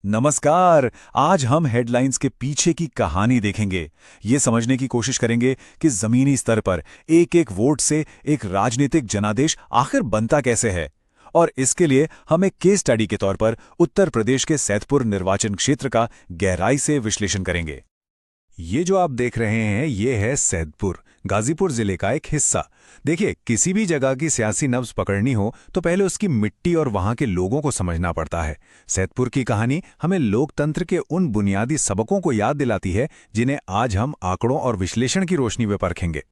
नमस्कार। आज हम हेडलाइंस के पीछे की कहानी देखेंगे। ये समझने की कोशिश करेंगे कि जमीनी स्तर पर एक एक वोट से एक राजनीतिक जनादेश आखिर बनता कैसे है। और इसके लिए हम एक केस स्टडी के तौर पर उत्तर प्रदेश के सैदपुर निर्वाचन क्षेत्र का गहराई से विश्लेषण करेंगे। ये जो आप देख रहे हैं ये है सैदपुर, गाजीपुर जिले का एक हिस्सा। देखिए, किसी भी जगह की सियासी नब्ज पकड़नी हो तो पहले उसकी मिट्टी और वहां के लोगों को समझना पड़ता है। सैदपुर की कहानी हमें लोकतंत्र के उन बुनियादी सबकों को याद दिलाती है जिन्हें आज हम आंकड़ों और विश्लेषण की रोशनी में परखेंगे।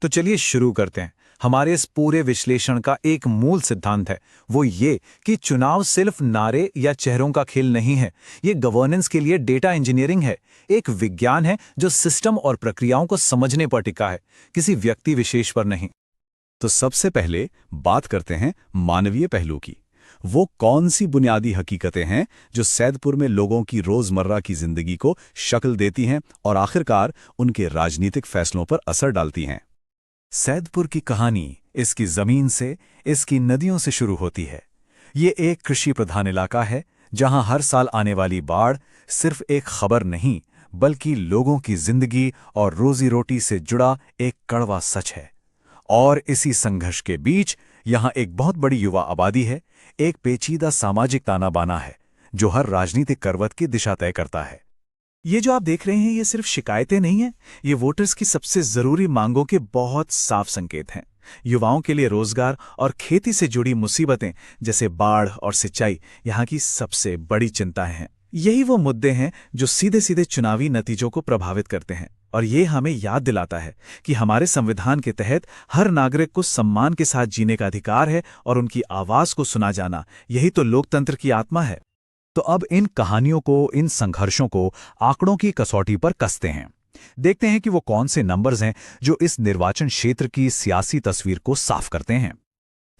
तो चलिए शुरू करते हैं। हमारे इस पूरे विश्लेषण का एक मूल सिद्धांत है, वो ये कि चुनाव सिर्फ नारे या चेहरों का खेल नहीं है। ये गवर्नेंस के लिए डेटा इंजीनियरिंग है, एक विज्ञान है जो सिस्टम और प्रक्रियाओं को समझने पर टिका है, किसी व्यक्ति विशेष पर नहीं। तो सबसे पहले बात करते हैं मानवीय पहलू की। वो कौन सी बुनियादी हकीकतें हैं जो सैदपुर में लोगों की रोजमर्रा की जिंदगी को शक्ल देती हैं और आखिरकार उनके राजनीतिक फैसलों पर असर डालती हैं। सैदपुर की कहानी इसकी जमीन से, इसकी नदियों से शुरू होती है। ये एक कृषि प्रधान इलाका है जहां हर साल आने वाली बाढ़ सिर्फ एक खबर नहीं बल्कि लोगों की जिंदगी और रोजी रोटी से जुड़ा एक कड़वा सच है। और इसी संघर्ष के बीच यहां एक बहुत बड़ी युवा आबादी है, एक पेचीदा सामाजिक ताना बाना है जो हर राजनीतिक करवट की दिशा तय करता है। ये जो आप देख रहे हैं ये सिर्फ शिकायतें नहीं हैं, ये वोटर्स की सबसे जरूरी मांगों के बहुत साफ संकेत हैं। युवाओं के लिए रोजगार और खेती से जुड़ी मुसीबतें जैसे बाढ़ और सिंचाई यहाँ की सबसे बड़ी चिंताएं हैं। यही वो मुद्दे हैं जो सीधे सीधे चुनावी नतीजों को प्रभावित करते हैं। और ये हमें याद दिलाता है कि हमारे संविधान के तहत हर नागरिक को सम्मान के साथ जीने का अधिकार है और उनकी आवाज को सुना जाना, यही तो लोकतंत्र की आत्मा है। तो अब इन कहानियों को, इन संघर्षों को आंकड़ों की कसौटी पर कसते हैं। देखते हैं कि वो कौन से नंबर्स हैं जो इस निर्वाचन क्षेत्र की सियासी तस्वीर को साफ करते हैं।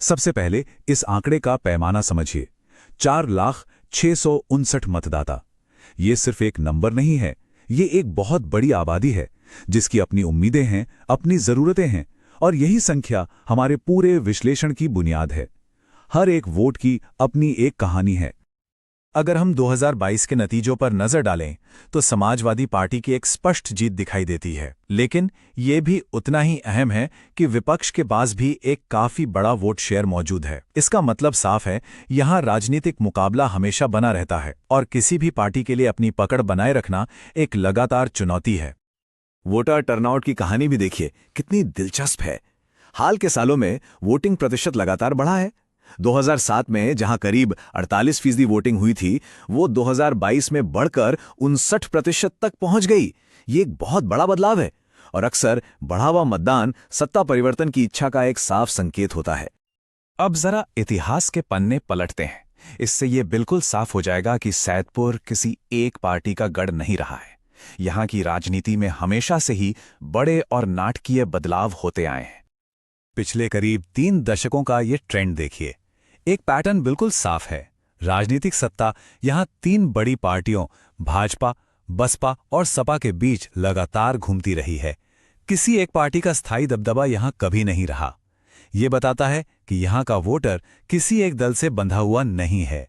सबसे पहले इस आंकड़े का पैमाना समझिए। 4,06,59 मतदाता। ये सिर्फ एक नंबर नहीं है, ये एक बहुत बड़ी आबादी है जिसकी अपनी उम्मीदें हैं, अपनी जरूरतें हैं। और यही संख्या हमारे पूरे विश्लेषण की बुनियाद है। हर एक वोट की अपनी एक कहानी है। अगर हम 2022 के नतीजों पर नजर डालें तो समाजवादी पार्टी की एक स्पष्ट जीत दिखाई देती है, लेकिन ये भी उतना ही अहम है कि विपक्ष के पास भी एक काफी बड़ा वोट शेयर मौजूद है। इसका मतलब साफ है, यहाँ राजनीतिक मुकाबला हमेशा बना रहता है और किसी भी पार्टी के लिए अपनी पकड़ बनाए रखना एक लगातार चुनौती है। वोटर टर्नआउट की कहानी भी देखिए, कितनी दिलचस्प है। हाल के सालों में वोटिंग प्रतिशत लगातार बढ़ा है। 2007 में जहां करीब 48% वोटिंग हुई थी, वो 2022 में बढ़कर 59% तक पहुंच गई। ये एक बहुत बड़ा बदलाव है और अक्सर बढ़ा हुआ मतदान सत्ता परिवर्तन की इच्छा का एक साफ संकेत होता है। अब जरा इतिहास के पन्ने पलटते हैं। इससे ये बिल्कुल साफ हो जाएगा कि सैदपुर किसी एक पार्टी का गढ़ नहीं रहा है। यहां की राजनीति में हमेशा से ही बड़े और नाटकीय बदलाव होते आए हैं। पिछले करीब 3 दशकों का ये ट्रेंड देखिए। एक पैटर्न बिल्कुल साफ है। राजनीतिक सत्ता यहां 3 बड़ी पार्टियों भाजपा, बसपा और सपा के बीच लगातार घूमती रही है। किसी एक पार्टी का स्थायी दबदबा यहां कभी नहीं रहा। ये बताता है कि यहां का वोटर किसी एक दल से बंधा हुआ नहीं है।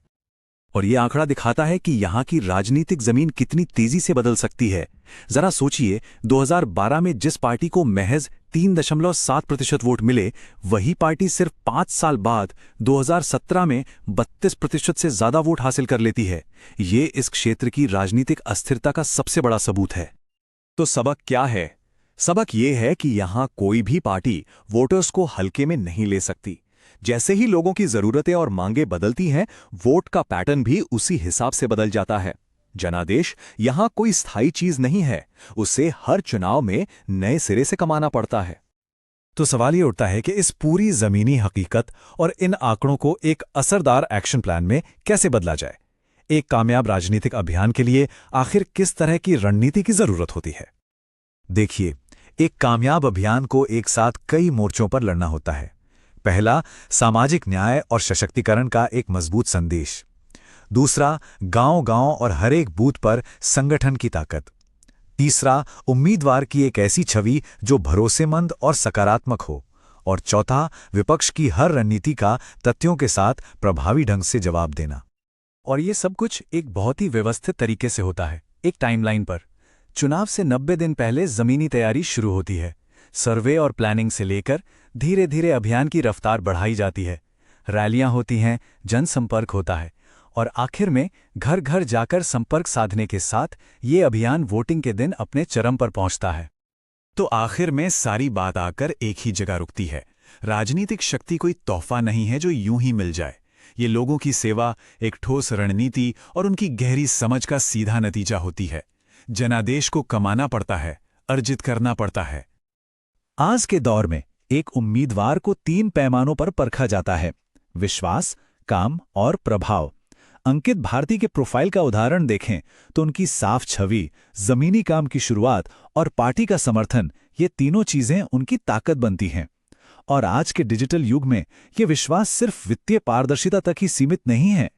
और ये आंकड़ा दिखाता है कि यहाँ की राजनीतिक जमीन कितनी तेजी से बदल सकती है। जरा सोचिए, 2012 में जिस पार्टी को महज 3.7% वोट मिले, वही पार्टी सिर्फ 5 साल बाद 2017 में 32% से ज्यादा वोट हासिल कर लेती है। ये इस क्षेत्र की राजनीतिक अस्थिरता का सबसे बड़ा सबूत है। तो सबक क्या है? सबक ये है कि यहाँ कोई भी पार्टी वोटर्स को हल्के में नहीं ले सकती। जैसे ही लोगों की जरूरतें और मांगें बदलती हैं, वोट का पैटर्न भी उसी हिसाब से बदल जाता है। जनादेश यहां कोई स्थायी चीज नहीं है, उसे हर चुनाव में नए सिरे से कमाना पड़ता है। तो सवाल ये उठता है कि इस पूरी जमीनी हकीकत और इन आंकड़ों को एक असरदार एक्शन प्लान में कैसे बदला जाए। एक कामयाब राजनीतिक अभियान के लिए आखिर किस तरह की रणनीति की जरूरत होती है? देखिए, एक कामयाब अभियान को एक साथ कई मोर्चों पर लड़ना होता है। पहला, सामाजिक न्याय और सशक्तिकरण का एक मजबूत संदेश। दूसरा, गांव-गांव और हर एक बूथ पर संगठन की ताकत। तीसरा, उम्मीदवार की एक ऐसी छवि जो भरोसेमंद और सकारात्मक हो। और चौथा, विपक्ष की हर रणनीति का तथ्यों के साथ प्रभावी ढंग से जवाब देना। और ये सब कुछ एक बहुत ही व्यवस्थित तरीके से होता है, एक टाइमलाइन पर। चुनाव से 90 दिन पहले जमीनी तैयारी शुरू होती है। सर्वे और प्लानिंग से लेकर धीरे धीरे अभियान की रफ्तार बढ़ाई जाती है। रैलियां होती हैं, जनसंपर्क होता है और आखिर में घर घर जाकर संपर्क साधने के साथ ये अभियान वोटिंग के दिन अपने चरम पर पहुंचता है। तो आखिर में सारी बात आकर एक ही जगह रुकती है। राजनीतिक शक्ति कोई तोहफा नहीं है जो यूं ही मिल जाए। ये लोगों की सेवा, एक ठोस रणनीति और उनकी गहरी समझ का सीधा नतीजा होती है। जनादेश को कमाना पड़ता है, अर्जित करना पड़ता है। आज के दौर में एक उम्मीदवार को 3 पैमानों पर परखा जाता है: विश्वास, काम और प्रभाव। अंकित भारती के प्रोफाइल का उदाहरण देखें तो उनकी साफ छवि, जमीनी काम की शुरुआत और पार्टी का समर्थन, ये तीनों चीजें उनकी ताकत बनती हैं। और आज के डिजिटल युग में ये विश्वास सिर्फ वित्तीय पारदर्शिता तक ही सीमित नहीं है।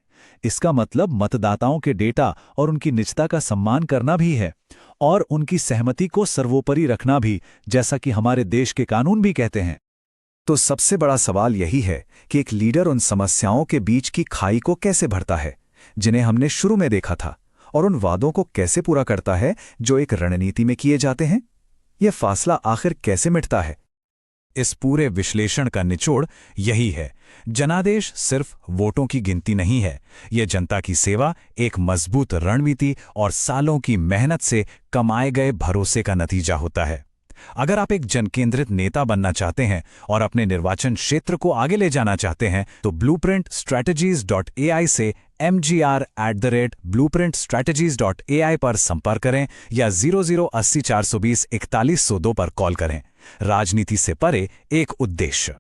इसका मतलब मतदाताओं के डेटा और उनकी निजता का सम्मान करना भी है, और उनकी सहमति को सर्वोपरि रखना भी, जैसा कि हमारे देश के कानून भी कहते हैं। तो सबसे बड़ा सवाल यही है कि एक लीडर उन समस्याओं के बीच की खाई को कैसे भरता है जिन्हें हमने शुरू में देखा था, और उन वादों को कैसे पूरा करता है जो एक रणनीति में किए जाते हैं। यह फासला आखिर कैसे मिटता है? इस पूरे विश्लेषण का निचोड़ यही है। जनादेश सिर्फ वोटों की गिनती नहीं है, यह जनता की सेवा, एक मजबूत रणनीति और सालों की मेहनत से कमाए गए भरोसे का नतीजा होता है। अगर आप एक जनकेंद्रित नेता बनना चाहते हैं और अपने निर्वाचन क्षेत्र को आगे ले जाना चाहते हैं तो blueprintstrategies.ai से mgr@blueprintstrategies.ai पर संपर्क करें या 0080 420 4102 पर कॉल करें। राजनीति से परे एक उद्देश्य।